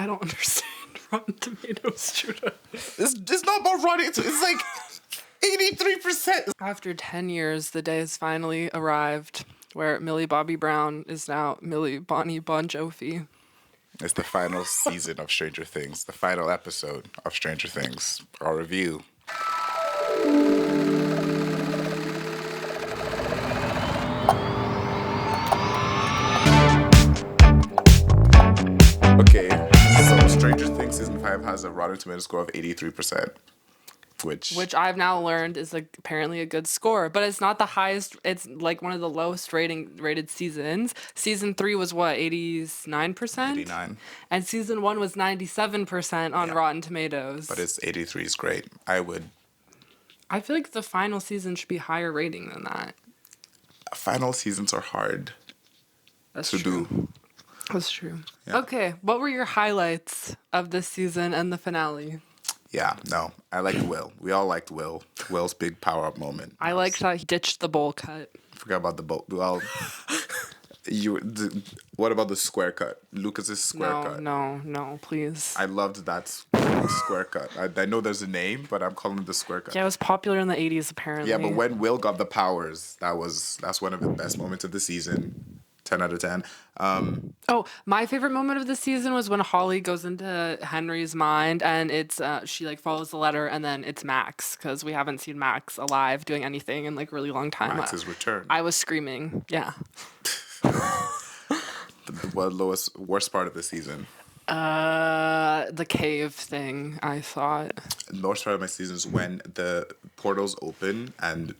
I don't understand Rotten Tomatoes, Judah. It's not about Rotten. It's like 83%. After 10 years, the day has finally arrived where Millie Bobby Brown is now Millie Bonnie Bon Jovi. It's the final season of Stranger Things, the final episode of Stranger Things. Our review. Okay, so Stranger Things Season 5 has a Rotten Tomatoes score of 83%. Which I've now learned is apparently a good score, but it's not the highest. It's like one of the lowest rated seasons. Season 3 was what, 89%? 89. And season 1 was 97% on Rotten Tomatoes. But it's 83 is great. I feel like the final season should be higher rating than that. Final seasons are hard to do. That's true. Yeah. Okay, what were your highlights of this season and the finale? Yeah, no, I liked Will. We all liked Will. Will's big power up moment. I liked that he ditched the bowl cut. Forgot about the bowl. Well, what about the square cut? Lucas's square cut. No, please. I loved that square cut. I know there's a name, but I'm calling it the square cut. Yeah, it was popular in the 80s apparently. Yeah, but when Will got the powers, that's one of the best moments of the season. 10 out of 10. My favorite moment of the season was when Holly goes into Henry's mind and it's she follows the letter and then it's Max, because we haven't seen Max alive doing anything in a really long time. Max's return. I was screaming. Yeah. the worst part of the season. The cave thing, I thought. The worst part of my season is when the portals open and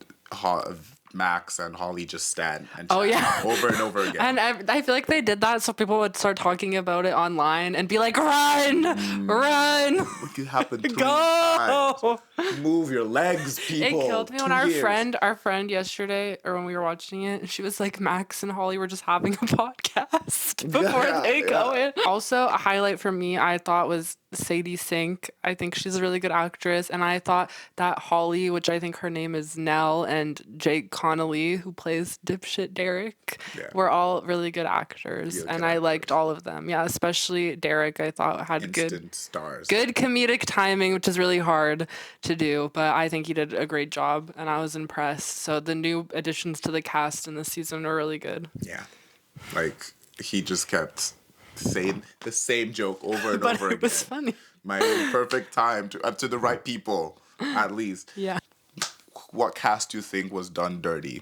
Max and Holly just stand and chat over and over again. And I feel like they did that so people would start talking about it online and be like, run! What could happen 3 Go! times? Move your legs, people. It killed me when our friend yesterday, or when we were watching it, she was like, Max and Holly were just having a podcast before they go in. Also, a highlight for me, I thought, was Sadie Sink. I think she's a really good actress, and I thought that Holly, which I think her name is Nell, and Jake Connolly, who plays dipshit Derek, were all really good actors, and I liked all of them. Yeah, especially Derek, I thought had good comedic timing, which is really hard to do, but I think he did a great job, and I was impressed. So the new additions to the cast in this season were really good. Yeah, he just kept saying the same joke over and over again. It was funny. My perfect time to the right people, at least. Yeah. What cast do you think was done dirty?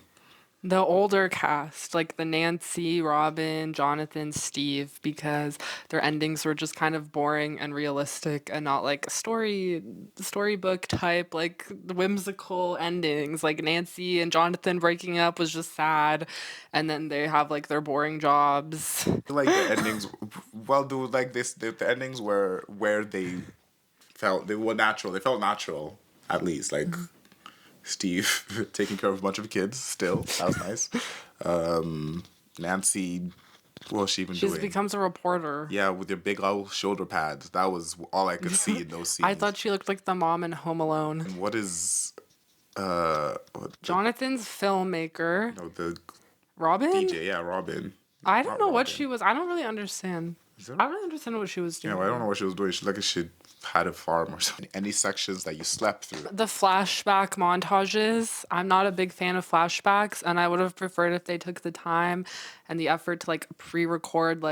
The older cast, like the Nancy, Robin, Jonathan, Steve, because their endings were just kind of boring and realistic and not like storybook type, like whimsical endings. Like Nancy and Jonathan breaking up was just sad, and then they have their boring jobs. Like the endings, the endings were where they were natural. They felt natural, at least. Steve taking care of a bunch of kids still. That was nice. Nancy, what was she even doing? She becomes a reporter. Yeah, with your big old shoulder pads. That was all I could see in those scenes. I thought she looked like the mom in Home Alone. And what is... Jonathan's filmmaker. No, the... Robin? DJ, yeah, Robin. I don't know what she was... I don't really understand. I don't really understand what she was doing. Yeah, well, I don't know what she was doing. She had a farm or something. Any sections that you slept through? The flashback montages. I'm not a big fan of flashbacks, and I would have preferred if they took the time and the effort to pre-record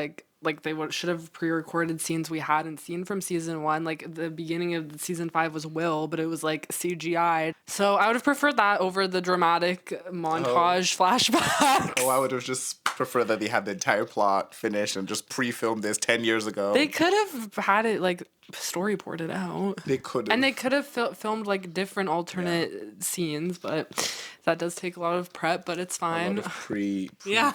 they should have pre-recorded scenes we hadn't seen from season 1. The beginning of season 5 was Will, but it was CGI. So I would have preferred that over the dramatic montage flashback. I would have just preferred that they had the entire plot finished and just pre-filmed this 10 years ago. They could have had it storyboarded out. They could have. And they could have filmed different alternate scenes, but that does take a lot of prep, but it's fine. A lot of yeah.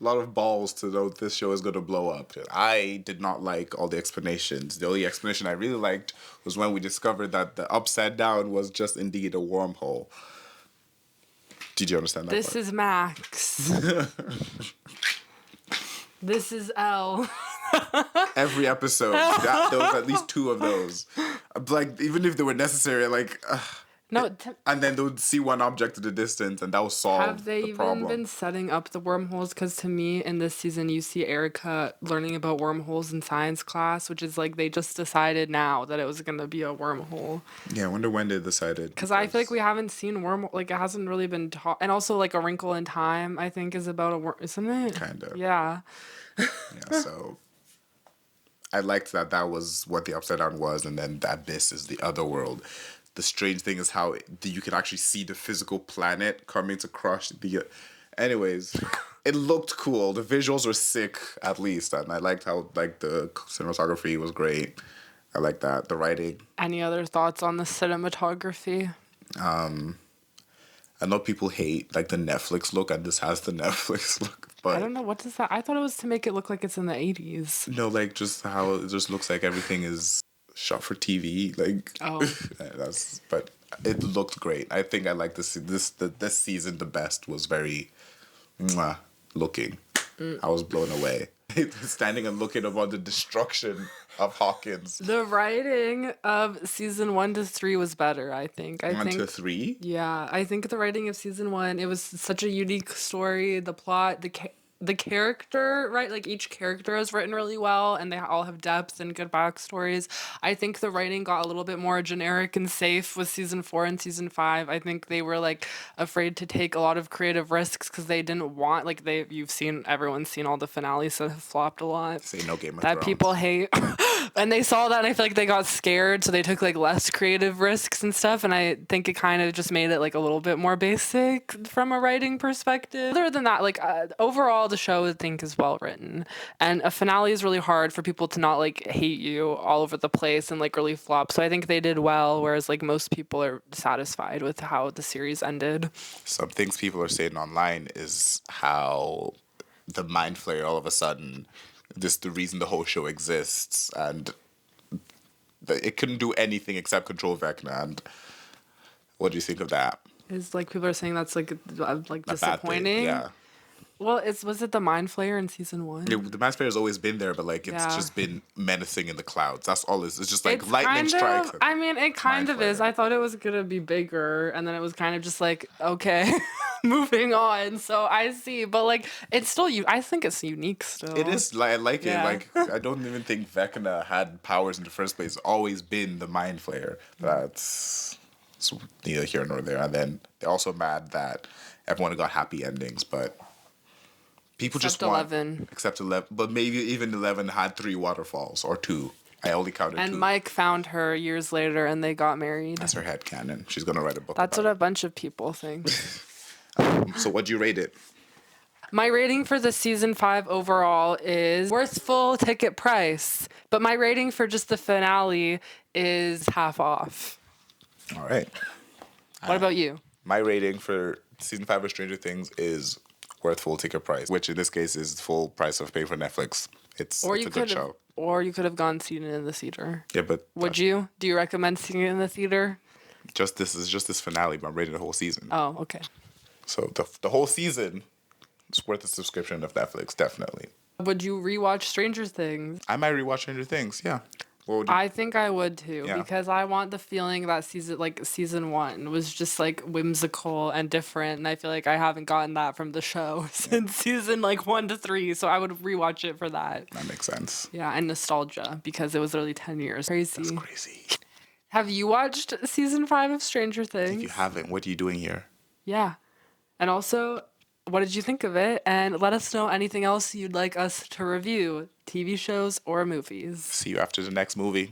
A lot of balls to know this show is going to blow up. I did not like all the explanations. The only explanation I really liked was when we discovered that the upside down was just indeed a wormhole. Did you understand that? This is Max. This is Elle. Every episode, there was at least 2 of those. Even if they were necessary, No, And then they would see one object at a distance, and that would solve have they the even problem. been setting up the wormholes? Because to me, in this season, you see Erica learning about wormholes in science class, which is like they just decided now that it was going to be a wormhole. Yeah, I wonder when they decided. Because I feel like we haven't seen wormhole, like it hasn't really been taught. And also, like A Wrinkle in Time, I think, is about a worm, isn't it? Kind of. Yeah. Yeah, so I liked that was what the Upside Down was, and then the Abyss is the other world. The strange thing is how you can actually see the physical planet coming to crush the. Anyways, it looked cool. The visuals were sick, at least, and I liked how like the cinematography was great. I like that. The writing. Any other thoughts on the cinematography? I know people hate like the Netflix look, and this has the Netflix look, but I don't know, what does that? I thought it was to make it look like it's in the 80s. no, like just how it just looks like everything is shot for TV. Like, Oh. but it looked great. I think I like this season the best. Was very mwah, looking. I was blown away. Standing and looking about the destruction of Hawkins. The writing of season 1 to 3 was better, I think. I 1 think to 3. Yeah, I think the writing of season 1, it was such a unique story. The plot, the character, right? Like each character is written really well, and they all have depth and good backstories. I think the writing got a little bit more generic and safe with season 4 and season 5. I think they were like afraid to take a lot of creative risks because they didn't want everyone's seen all the finales that have flopped a lot. Say no Game of That Thrones. people hate. And they saw that and I feel like they got scared, so they took like less creative risks and stuff, and I think it kind of just made it like a little bit more basic from a writing perspective. Other than that, like overall the show I think is well written, and a finale is really hard for people to not like hate you all over the place and like really flop, so I think they did well, whereas like most people are satisfied with how the series ended. Some things people are saying online is how the Mind Flayer all of a sudden, this the reason the whole show exists, and it couldn't do anything except control Vecna. And what do you think of that? Is like people are saying that's like A bad thing, disappointing. yeah. Well, was it the Mind Flayer in season 1? The Mind Flayer has always been there, but like it's Yeah. just been menacing in the clouds. That's all. It's just like It's lightning kind strikes. of, I mean, it kind Mind of is. Flayer. I thought it was gonna be bigger, and then it was kind of just like, okay, moving on. So I see, but like, it's still I think it's unique still. It is like I like Yeah. it. Like I don't even think Vecna had powers in the first place. It's always been the Mind Flayer. That's it's neither here nor there. And then they're also mad that everyone got happy endings, but people Except just want 11. except 11. But maybe even 11 had 3 waterfalls or 2. I only counted 2. And Mike found her years later, and they got married. That's her headcanon. She's gonna write a book. That's what about a bunch of people think. it. So what'd you rate it? My rating for the season 5 overall is worth full ticket price, but my rating for just the finale is half off. All right. What about you? My rating for season 5 of Stranger Things is worth full ticket price, which in this case is full price of paying for Netflix. It's a good show. Or you could have gone seen it in the theater. Yeah, but Would you? Do you recommend seeing it in the theater? just this finale, but I'm rating the whole season. Oh, okay. So the whole season is worth a subscription of Netflix, definitely. Would you rewatch Stranger Things? I might rewatch Stranger Things, yeah. What would you? I think I would too, Yeah. because I want the feeling that season 1 was just like whimsical and different, and I feel like I haven't gotten that from the show since season like 1 to 3, so I would rewatch it for that. That makes sense. Yeah, and nostalgia, because it was literally 10 years. Crazy. That's crazy. Have you watched season 5 of Stranger Things? If you haven't, what are you doing here? Yeah. And also, what did you think of it? And let us know anything else you'd like us to review, TV shows or movies. See you after the next movie.